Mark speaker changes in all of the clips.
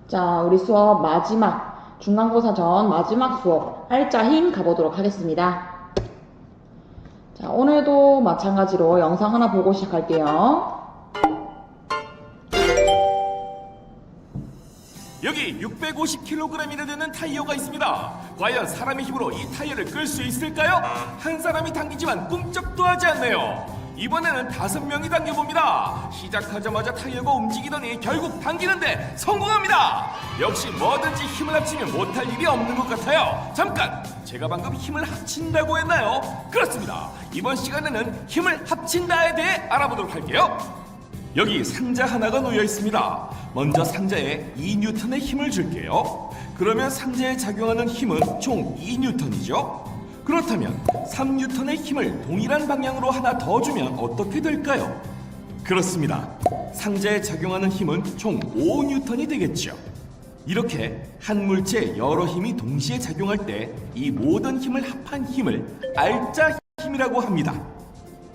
Speaker 1: 자, 우리 수업 마지막, 중간고사 전 마지막 수업, 알짜 힘 가보도록 하겠습니다. 자, 오늘도 마찬가지로 영상 하나 보고 시작할게요.
Speaker 2: 여기 650kg이나 되는 타이어가 있습니다. 과연 사람의 힘으로 이 타이어를 끌 수 있을까요? 한 사람이 당기지만 꿈쩍도 하지 않네요. 이번에는 5명이 당겨봅니다. 시작하자마자 타이어가 움직이더니 결국 당기는데 성공합니다. 역시 뭐든지 힘을 합치면 못할 일이 없는 것 같아요. 잠깐! 제가 방금 힘을 합친다고 했나요? 그렇습니다. 이번 시간에는 힘을 합친다에 대해 알아보도록 할게요. 여기 상자 하나가 놓여 있습니다. 먼저 상자에 2N의 힘을 줄게요. 그러면 상자에 작용하는 힘은 총 2N이죠. 그렇다면 3N의 힘을 동일한 방향으로 하나 더 주면 어떻게 될까요? 그렇습니다. 상자에 작용하는 힘은 총 5N이 되겠죠. 이렇게 한 물체에 여러 힘이 동시에 작용할 때 이 모든 힘을 합한 힘을 알짜 힘이라고 합니다.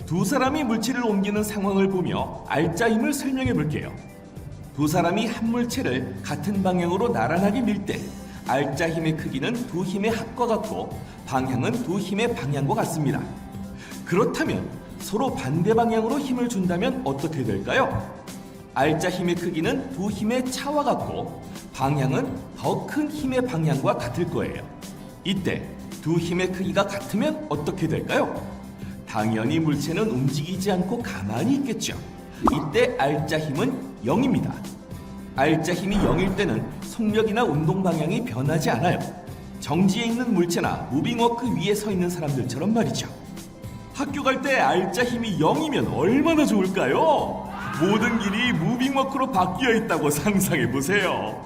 Speaker 2: 두 사람이 물체를 옮기는 상황을 보며 알짜 힘을 설명해 볼게요. 두 사람이 한 물체를 같은 방향으로 나란하게 밀 때 알짜 힘의 크기는 두 힘의 합과 같고 방향은 두 힘의 방향과 같습니다. 그렇다면 서로 반대 방향으로 힘을 준다면 어떻게 될까요? 알짜 힘의 크기는 두 힘의 차와 같고 방향은 더 큰 힘의 방향과 같을 거예요. 이때 두 힘의 크기가 같으면 어떻게 될까요? 당연히 물체는 움직이지 않고 가만히 있겠죠. 이때 알짜 힘은 0입니다. 알짜 힘이 0일 때는 속력이나 운동 방향이 변하지 않아요. 정지해 있는 물체나 무빙워크 위에 서 있는 사람들처럼 말이죠. 학교 갈 때 알짜 힘이 0이면 얼마나 좋을까요? 모든 길이 무빙워크로 바뀌어 있다고 상상해 보세요.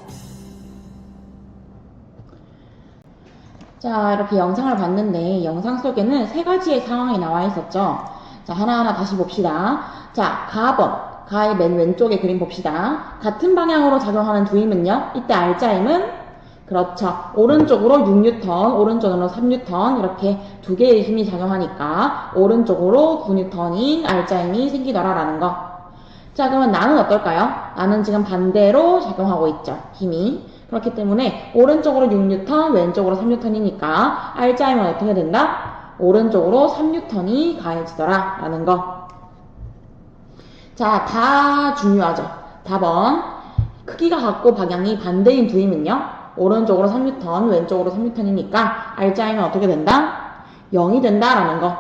Speaker 1: 자, 이렇게 영상을 봤는데 영상 속에는 3가지의 상황이 나와 있었죠. 자, 하나하나 다시 봅시다. 자, 가번. 가의 맨 왼쪽에 그림 봅시다. 같은 방향으로 작용하는 두 힘은요. 이때 알짜 힘은 그렇죠. 오른쪽으로 6N, 오른쪽으로 3N 이렇게 두 개의 힘이 작용하니까 오른쪽으로 9N인 알짜 힘이 생기더라라는 거. 자, 그러면 나는 어떨까요? 나는 지금 반대로 작용하고 있죠. 힘이. 그렇기 때문에 오른쪽으로 6N, 왼쪽으로 3N이니까 알짜 힘은 어떻게 된다? 오른쪽으로 3N이 가해지더라 라는 거. 자, 다 중요하죠. 답은 크기가 같고 방향이 반대인 두 힘은요. 오른쪽으로 3N, 왼쪽으로 3N이니까 알짜 힘은 어떻게 된다? 0이 된다라는 거.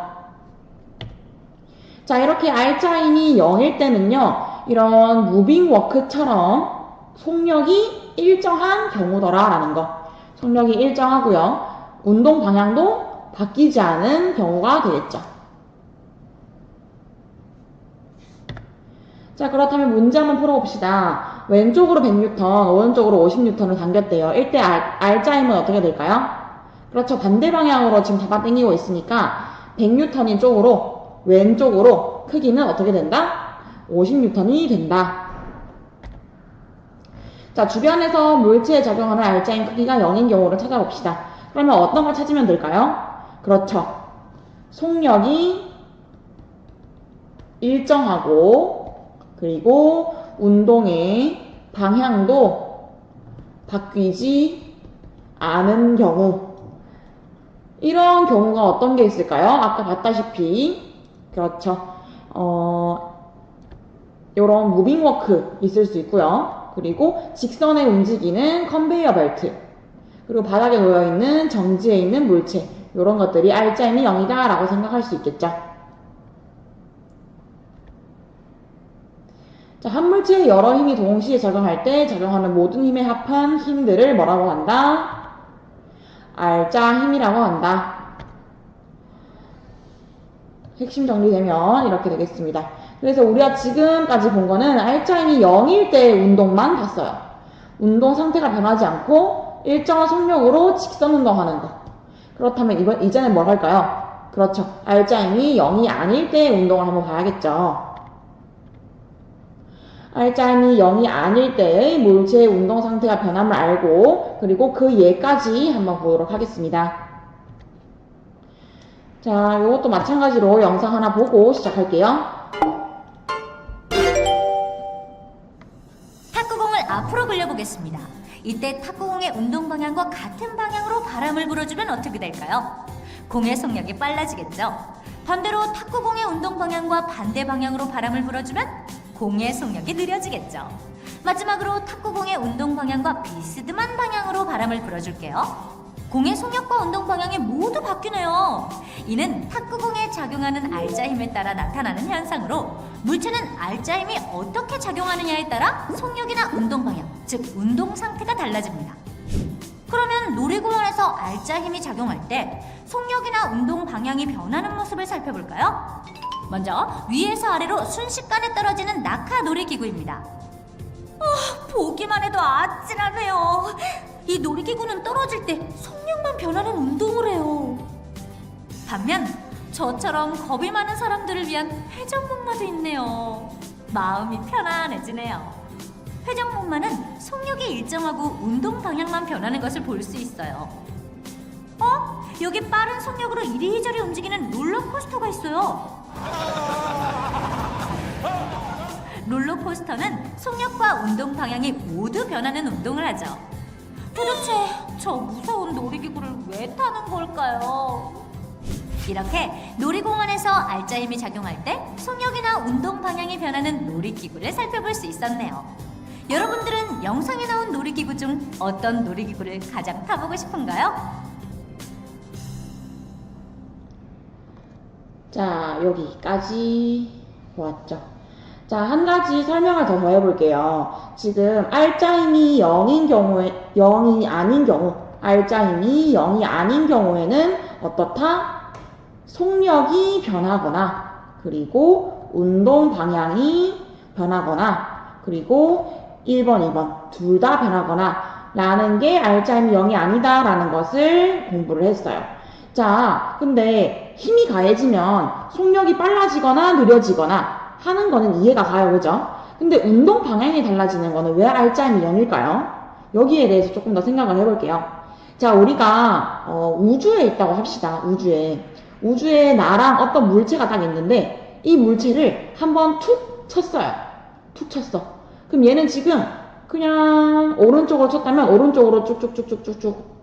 Speaker 1: 자, 이렇게 알짜 힘이 0일 때는요. 이런 무빙워크처럼 속력이 일정한 경우더라라는 거. 속력이 일정하고요. 운동 방향도 바뀌지 않은 경우가 되겠죠. 자, 그렇다면 문제 한번 풀어봅시다. 왼쪽으로 100N, 오른쪽으로 50N을 당겼대요. 이때 알짜 힘은 어떻게 될까요? 그렇죠. 반대 방향으로 지금 잡아 당기고 있으니까 100N인 쪽으로 왼쪽으로 크기는 어떻게 된다? 50N이 된다. 자, 주변에서 물체에 작용하는 알짜 힘 크기가 0인 경우를 찾아봅시다. 그러면 어떤 걸 찾으면 될까요? 그렇죠. 속력이 일정하고 그리고 운동의 방향도 바뀌지 않은 경우. 이런 경우가 어떤 게 있을까요? 아까 봤다시피 그렇죠. 이런 무빙워크 있을 수 있고요. 그리고 직선에 움직이는 컨베이어 벨트, 그리고 바닥에 놓여있는 정지해 있는 물체, 이런 것들이 알짜 힘이 0이다 라고 생각할 수 있겠죠. 자, 한 물체에 여러 힘이 동시에 작용할 때 작용하는 모든 힘에 합한 힘들을 뭐라고 한다? 알짜 힘이라고 한다. 핵심 정리되면 이렇게 되겠습니다. 그래서 우리가 지금까지 본 거는 알짜 힘이 0일 때의 운동만 봤어요. 운동 상태가 변하지 않고 일정한 속력으로 직선 운동하는 거. 그렇다면 이제는 뭘 할까요? 그렇죠. 알짜 힘이 0이 아닐 때의 운동을 한번 봐야겠죠. 알짜 힘이 0이 아닐 때의 물체의 운동 상태가 변함을 알고 그리고 그 예까지 한번 보도록 하겠습니다. 자, 이것도 마찬가지로 영상 하나 보고 시작할게요.
Speaker 3: 탁구공을 앞으로 굴려보기 오겠습니다. 이때 탁구공의 운동 방향과 같은 방향으로 바람을 불어주면 어떻게 될까요? 공의 속력이 빨라지겠죠. 반대로 탁구공의 운동 방향과 반대 방향으로 바람을 불어주면 공의 속력이 느려지겠죠. 마지막으로 탁구공의 운동 방향과 비스듬한 방향으로 바람을 불어줄게요. 공의 속력과 운동 방향이 모두 바뀌네요. 이는 탁구공에 작용하는 알자 힘에 따라 나타나는 현상으로 물체는 알자 힘이 어떻게 작용하느냐에 따라 속력이나 운동 방향, 즉 운동 상태가 달라집니다. 그러면 놀이공원에서 알자 힘이 작용할 때 속력이나 운동 방향이 변하는 모습을 살펴볼까요? 먼저 위에서 아래로 순식간에 떨어지는 낙하 놀이기구입니다. 보기만 해도 아찔하네요. 이 놀이기구는 떨어질 때 속력만 변하는 운동을 해요. 반면 저처럼 겁이 많은 사람들을 위한 회전목마도 있네요. 마음이 편안해지네요. 회전목마는 속력이 일정하고 운동 방향만 변하는 것을 볼 수 있어요. 여기 빠른 속력으로 이리저리 움직이는 롤러코스터가 있어요. 롤러코스터는 속력과 운동 방향이 모두 변하는 운동을 하죠. 도대체 저 무서운 놀이기구를 왜 타는 걸까요? 이렇게 놀이공원에서 알자 힘이 작용할 때 속력이나 운동 방향이 변하는 놀이기구를 살펴볼 수 있었네요. 여러분들은 영상에 나온 놀이기구 중 어떤 놀이기구를 가장 타보고 싶은가요?
Speaker 1: 자, 여기까지 보았죠. 자, 한 가지 설명을 더 해볼게요. 지금 알자 힘이 0인 경우에, 0이 아닌 경우, 알자 힘이 0이 아닌 경우에는 어떻다? 속력이 변하거나, 그리고 운동 방향이 변하거나, 그리고 1번, 2번 둘 다 변하거나 라는 게 알자 힘이 0이 아니다 라는 것을 공부를 했어요. 자, 근데 힘이 가해지면 속력이 빨라지거나 느려지거나 하는 거는 이해가 가요, 그죠? 근데 운동 방향이 달라지는 거는 왜 알자 힘이 0일까요? 여기에 대해서 조금 더 생각을 해볼게요. 자, 우리가 우주에 있다고 합시다. 우주에 나랑 어떤 물체가 딱 있는데 이 물체를 한번 툭 쳤어요. 툭 쳤어. 그럼 얘는 지금 그냥 오른쪽으로 쳤다면 오른쪽으로 쭉쭉쭉쭉쭉쭉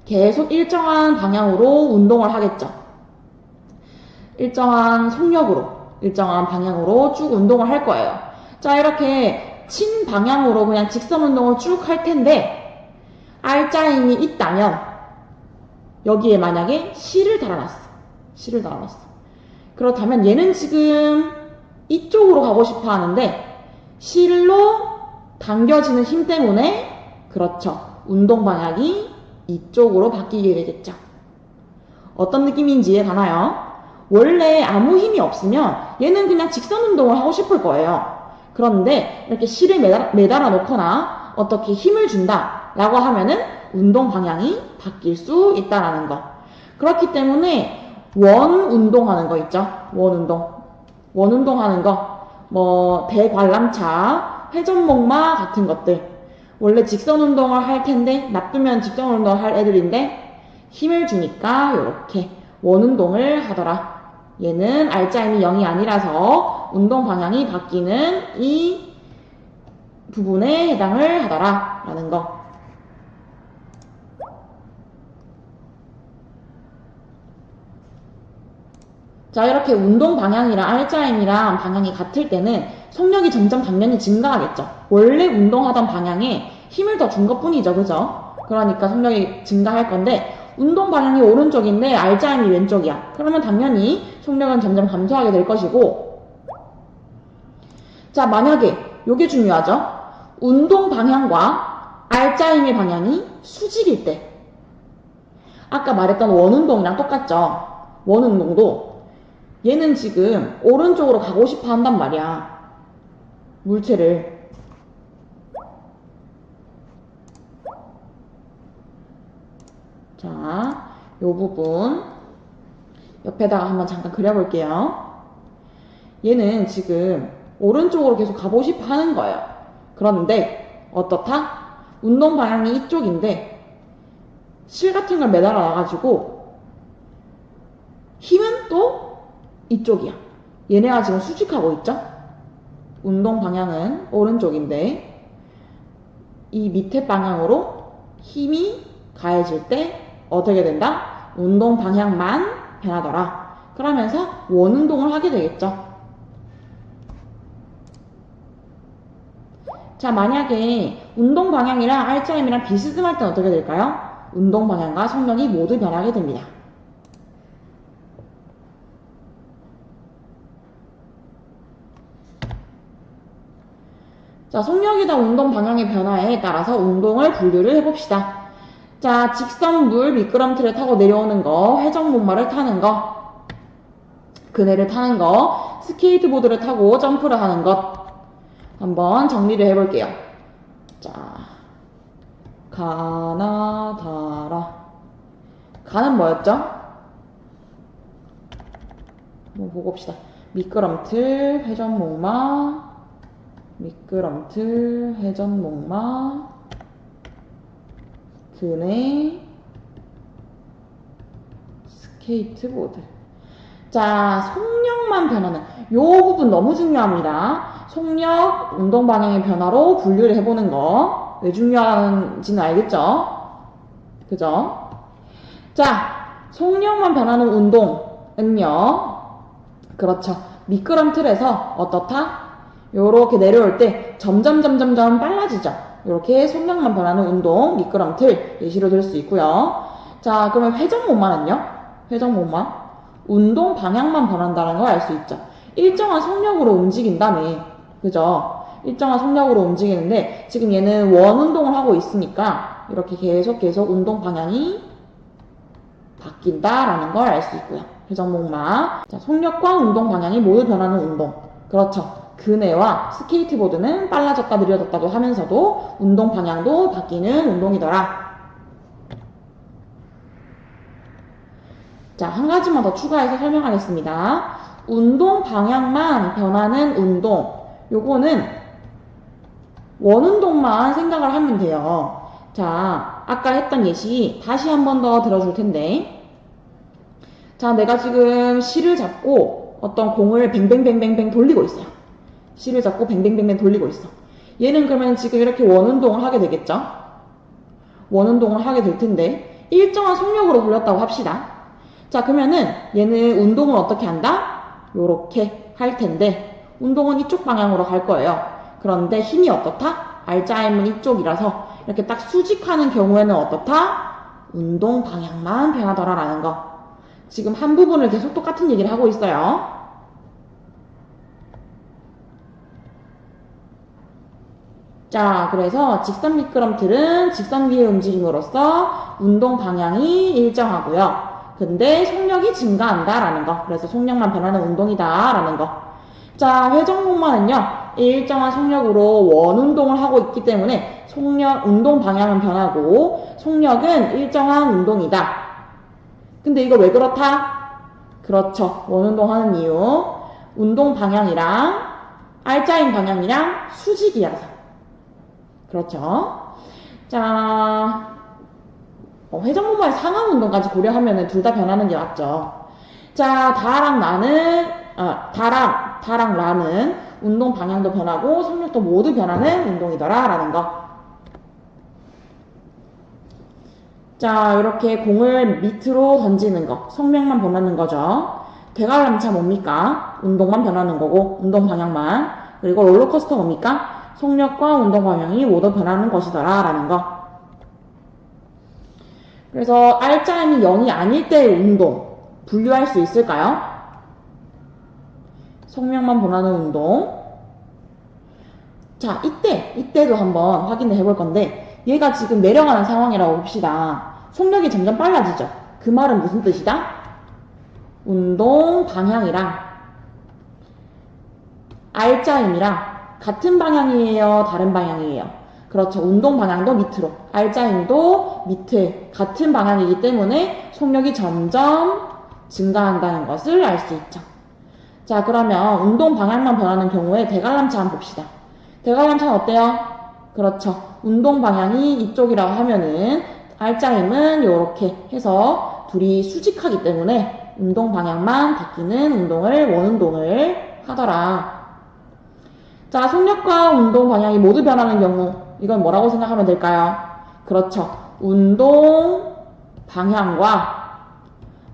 Speaker 1: 계속 일정한 방향으로 운동을 하겠죠. 일정한 속력으로, 일정한 방향으로 쭉 운동을 할 거예요. 자, 이렇게 친 방향으로 그냥 직선 운동을 쭉 할 텐데 알자 힘이 있다면 여기에 만약에 실을 달아놨어. 그렇다면 얘는 지금 이쪽으로 가고 싶어 하는데 실로 당겨지는 힘 때문에 그렇죠. 운동 방향이 이쪽으로 바뀌게 되겠죠. 어떤 느낌인지 이해 가나요? 원래 아무 힘이 없으면 얘는 그냥 직선 운동을 하고 싶을 거예요. 그런데 이렇게 실을 매달아 놓거나 어떻게 힘을 준다 라고 하면은 운동 방향이 바뀔 수 있다라는 거. 그렇기 때문에 원 운동하는 거 있죠. 원 운동하는 거, 뭐 대관람차, 회전목마 같은 것들 원래 직선 운동을 할 텐데 놔두면 직선 운동을 할 애들인데 힘을 주니까 이렇게 원 운동을 하더라. 얘는 알자 힘이 0이 아니라서 운동 방향이 바뀌는 이 부분에 해당을 하더라 라는 거. 자, 이렇게 운동 방향이랑 알자 힘이랑 방향이 같을 때는 속력이 점점 당연히 증가하겠죠. 원래 운동하던 방향에 힘을 더 준 것 뿐이죠. 그죠? 그러니까 속력이 증가할 건데 운동 방향이 오른쪽인데 알자 힘이 왼쪽이야. 그러면 당연히 속력은 점점 감소하게 될 것이고, 자, 만약에 요게 중요하죠. 운동 방향과 알자 힘의 방향이 수직일 때 아까 말했던 원운동이랑 똑같죠. 원운동도 얘는 지금 오른쪽으로 가고 싶어 한단 말이야. 물체를. 자, 요 부분 옆에다가 한번 잠깐 그려볼게요. 얘는 지금 오른쪽으로 계속 가고 싶어 하는 거예요. 그런데 어떻다? 운동 방향이 이쪽인데 실 같은 걸 매달아 놔가지고 힘은 또 이쪽이야. 얘네가 지금 수직하고 있죠? 운동 방향은 오른쪽인데 이 밑에 방향으로 힘이 가해질 때 어떻게 된다? 운동 방향만 변하더라. 그러면서 원운동을 하게 되겠죠. 자, 만약에 운동 방향이랑 RGM이랑 비스듬할 땐 어떻게 될까요? 운동 방향과 속력이 모두 변하게 됩니다. 자, 속력이나 운동 방향의 변화에 따라서 운동을 분류를 해봅시다. 자, 직선 물 미끄럼틀을 타고 내려오는 거, 회전목마를 타는 거, 그네를 타는 거, 스케이트보드를 타고 점프를 하는 것. 한번 정리를 해볼게요. 자, 가나, 다라. 가는 뭐였죠? 한번 보고 봅시다. 미끄럼틀, 회전목마, 미끄럼틀, 회전목마, 그네, 스케이트보드. 자, 속력만 변하는 요 부분 너무 중요합니다. 속력, 운동 방향의 변화로 분류를 해보는 거. 왜 중요한지는 알겠죠? 그죠? 자, 속력만 변하는 운동은요. 그렇죠. 미끄럼틀에서 어떻다? 요렇게 내려올 때 점점 빨라지죠. 이렇게 속력만 변하는 운동, 미끄럼틀 예시로 들 수 있고요. 자, 그러면 회전목마는요? 회전목마? 운동 방향만 변한다는 걸 알 수 있죠. 일정한 속력으로 움직인다며. 그죠? 일정한 속력으로 움직이는데 지금 얘는 원운동을 하고 있으니까 이렇게 계속 운동 방향이 바뀐다라는 걸 알 수 있고요. 회전목마. 자, 속력과 운동 방향이 모두 변하는 운동. 그렇죠. 그네와 스케이트보드는 빨라졌다 느려졌다도 하면서도 운동 방향도 바뀌는 운동이더라. 자, 한 가지만 더 추가해서 설명하겠습니다. 운동 방향만 변하는 운동. 요거는 원운동만 생각을 하면 돼요. 자, 아까 했던 예시 다시 한 번 더 들어줄 텐데. 자, 내가 지금 실을 잡고 어떤 공을 뱅뱅뱅뱅뱅 돌리고 있어요. 실을 잡고 뱅뱅뱅뱅 돌리고 있어. 얘는 그러면 지금 이렇게 원운동을 하게 되겠죠? 원운동을 하게 될 텐데 일정한 속력으로 돌렸다고 합시다. 자, 그러면은 얘는 운동을 어떻게 한다? 요렇게 할 텐데 운동은 이쪽 방향으로 갈 거예요. 그런데 힘이 어떻다? R자임은 이쪽이라서 이렇게 딱 수직하는 경우에는 어떻다? 운동 방향만 변하더라라는 거. 지금 한 부분을 계속 똑같은 얘기를 하고 있어요. 자, 그래서 직선 미끄럼틀은 직선 위의 움직임으로써 운동 방향이 일정하고요. 근데 속력이 증가한다라는 거. 그래서 속력만 변하는 운동이다라는 거. 자, 회전목마는요. 일정한 속력으로 원운동을 하고 있기 때문에 속력, 운동 방향은 변하고 속력은 일정한 운동이다. 근데 이거 왜 그렇다? 그렇죠. 원운동 하는 이유. 운동 방향이랑 R자인 방향이랑 수직이라서. 그렇죠. 자, 회전목마의 상하 운동까지 고려하면 둘 다 변하는 게 맞죠. 자, 다랑 라는 운동 방향도 변하고 속력도 모두 변하는 운동이더라 라는 거. 자, 이렇게 공을 밑으로 던지는 거, 속력만 변하는 거죠. 대관람차 뭡니까? 운동만 변하는 거고, 운동 방향만. 그리고 롤러코스터 뭡니까? 속력과 운동 방향이 모두 변하는 것이더라 라는 거. 그래서 R자임이 0이 아닐 때의 운동 분류할 수 있을까요? 속력만 변하는 운동. 자, 이때도 한번 확인을 해볼 건데 얘가 지금 내려가는 상황이라고 봅시다. 속력이 점점 빨라지죠. 그 말은 무슨 뜻이다? 운동 방향이랑 R자임이랑 같은 방향이에요? 다른 방향이에요? 그렇죠. 운동 방향도 밑으로. R자임도 밑에 같은 방향이기 때문에 속력이 점점 증가한다는 것을 알 수 있죠. 자, 그러면 운동 방향만 변하는 경우에 대관람차 한번 봅시다. 대관람차는 어때요? 그렇죠. 운동 방향이 이쪽이라고 하면은 R자임은 이렇게 해서 둘이 수직하기 때문에 운동 방향만 바뀌는 운동을 원운동을 하더라. 자, 속력과 운동 방향이 모두 변하는 경우 이건 뭐라고 생각하면 될까요? 그렇죠. 운동 방향과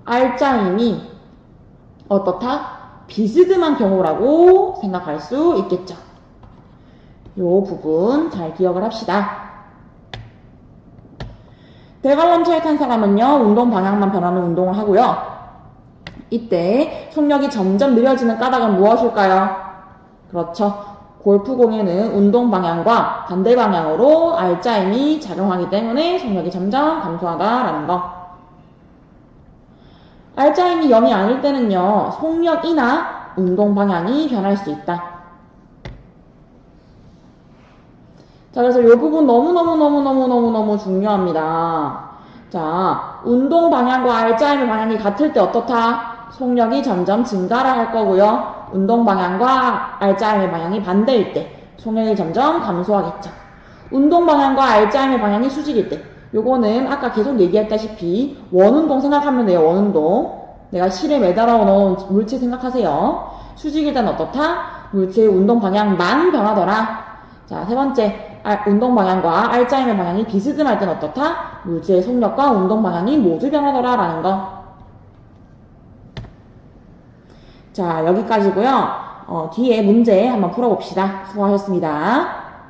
Speaker 1: 알짜임이 어떻다? 비스듬한 경우라고 생각할 수 있겠죠. 요 부분 잘 기억을 합시다. 대관람차에 탄 사람은요, 운동 방향만 변하는 운동을 하고요. 이때 속력이 점점 느려지는 까닭은 무엇일까요? 그렇죠. 골프공에는 운동 방향과 반대 방향으로 알짜임이 작용하기 때문에 속력이 점점 감소하다라는 거. 알짜임이 0이 아닐 때는요, 속력이나 운동 방향이 변할 수 있다. 자, 그래서 이 부분 너무너무 중요합니다. 자, 운동 방향과 알짜임의 방향이 같을 때 어떻다? 속력이 점점 증가를 할 거고요. 운동 방향과 알짜임의 방향이 반대일 때 속력이 점점 감소하겠죠. 운동 방향과 알짜임의 방향이 수직일 때 요거는 아까 계속 얘기했다시피 원운동 생각하면 돼요. 원운동. 내가 실에 매달아 놓은 물체 생각하세요. 수직일 때는 어떻다? 물체의 운동 방향만 변하더라. 자, 세 번째. 운동 방향과 알짜임의 방향이 비스듬할 때는 어떻다? 물체의 속력과 운동 방향이 모두 변하더라 라는 거. 자, 여기까지고요. 뒤에 문제 한번 풀어봅시다. 수고하셨습니다.